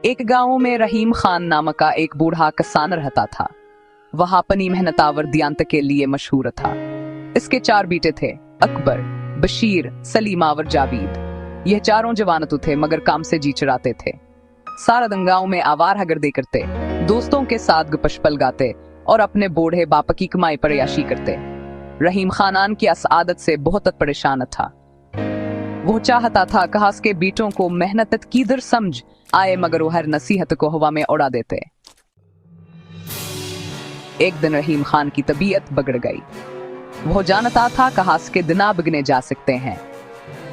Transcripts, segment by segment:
एक गांव में रहीम खान नामक का एक बूढ़ा किसान रहता था। वह अपनी मेहनतावर दियांत के लिए मशहूर था। इसके 4 बेटे थे, अकबर, बशीर, सलीमा और जावेद। यह चारों जवान तो थे मगर काम से जी चुराते थे। सारा दिन गांव में आवारा गर्दी करते, दोस्तों के साथ गपशपल गाते और अपने बूढ़े बाप की कमाई पर याशी करते। रहीम खानान की इस आदत से बहुत परेशान था। वो चाहता था कि के बेटों को मेहनत की दर समझ आए मगर वो हर नसीहत को हवा में उड़ा देते। एक दिन रहीम खान की तबीयत बिगड़ गई। वो जानता था कि के दिन बिगने जा सकते हैं।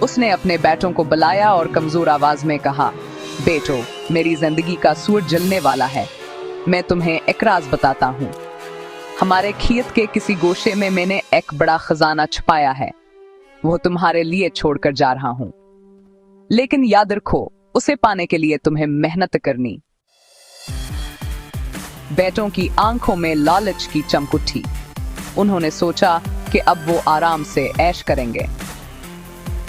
उसने अपने बेटों को बुलाया और कमजोर आवाज में कहा, बेटो, मेरी जिंदगी का सूरज जलने वाला है। मैं तुम्हें एक राज बताता हूँ। हमारे खेत के किसी गोशे में मैंने एक बड़ा खजाना छुपाया है। वो तुम्हारे लिए छोड़कर जा रहा हूँ, लेकिन याद रखो, उसे पाने के लिए तुम्हें मेहनत करनी। बेटों की आंखों में लालच की चमक उठी। उन्होंने सोचा कि अब वो आराम से ऐश करेंगे।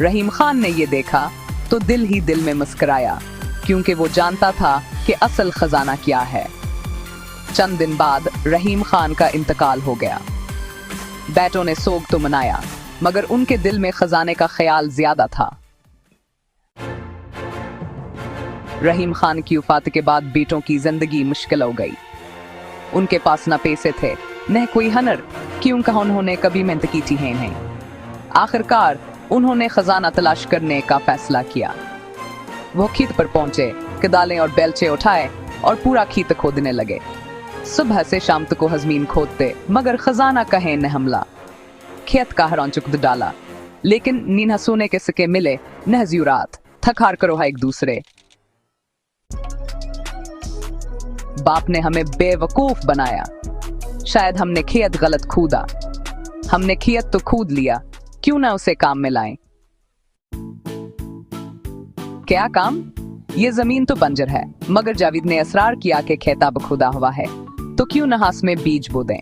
रहीम खान ने ये देखा तो दिल ही दिल में मुस्कुराया, क्योंकि वो जानता था कि असल खजाना क्या है। चंद दिन बाद रहीम खान का इंतकाल हो गया। बेटों ने सोग तो मनाया, मगर उनके दिल में खजाने का ख्याल ज्यादा था। रहीम खान की वफात के बाद बेटों की जिंदगी मुश्किल हो गई। उनके पास न पैसे थे न कोई हुनर, क्योंकि उन्होंने कभी मेहनत की थी नहीं। आखिरकार उन्होंने खजाना तलाश करने का फैसला किया। वो खेत पर पहुंचे, कदालें और बेलचे उठाए और पूरा खेत खोदने लगे। सुबह से शाम तक को जमीन खोदते, मगर खजाना कहीं न हमला। खेत का हरान चुक डाला, लेकिन नीना सोने के सिक्के मिले न ज़रूरत। थकार करो है एक दूसरे। बाप ने हमें बेवकूफ बनाया। शायद हमने खेत गलत खोदा। हमने खेत तो खोद लिया, क्यों ना उसे काम में लाएं। क्या काम? ये जमीन तो बंजर है, मगर जावेद ने असरार किया कि खेत अब खुदा हुआ है, तो क्यों न हाथ में बीज बो दें।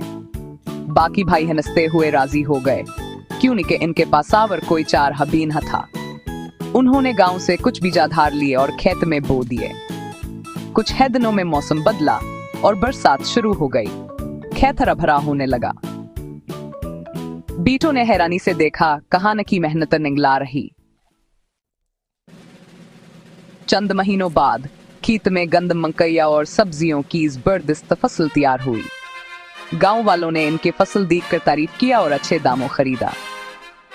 बाकी भाई हंसते हुए राजी हो गए, क्यों नहीं कि इनके पास आवर कोई चार हबीन था। उन्होंने गांव से कुछ बीजा धार लिए और खेत में बो दिए। कुछ है दिनों में मौसम बदला और बरसात शुरू हो गई। खेत हरा भरा होने लगा। बेटों ने हैरानी से देखा, कहां न की मेहनत निगला रही। चंद महीनों बाद खेत में गंदम, मकैया और सब्जियों की जबरदस्त फसल तैयार हुई। गांव वालों ने इनके फसल देखकर तारीफ किया और अच्छे दामों खरीदा।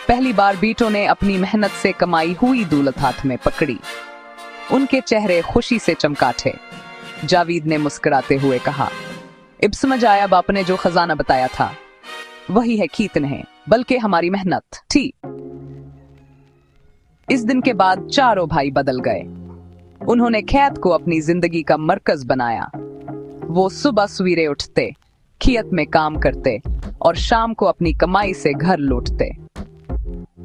पहली बार बेटों ने अपनी मेहनत से कमाई हुई दौलत हाथ में पकड़ी। उनके चेहरे खुशी से चमकाते। जावेद ने मुस्कुराते हुए कहा, अब समझ आया बाप ने जो खजाना बताया था, वही है खेत नहीं बल्कि हमारी मेहनत थी। इस दिन के बाद चारों भाई बदल गए। उन्होंने खेत को अपनी जिंदगी का मरकज बनाया। वो सुबह सवेरे उठते, खेत में काम करते और शाम को अपनी कमाई से घर लौटते।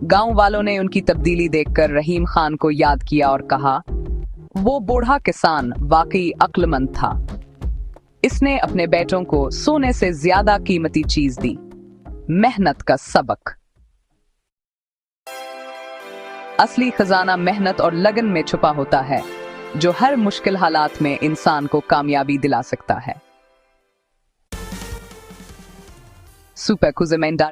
गांव वालों ने उनकी तब्दीली देखकर रहीम खान को याद किया और कहा, वो बूढ़ा किसान वाकई अक्लमंद था। इसने अपने बेटों को सोने से ज्यादा कीमती चीज दी, मेहनत का सबक। असली खजाना मेहनत और लगन में छुपा होता है, जो हर मुश्किल हालात में इंसान को कामयाबी दिला सकता है। सुपर कुज़मेंडा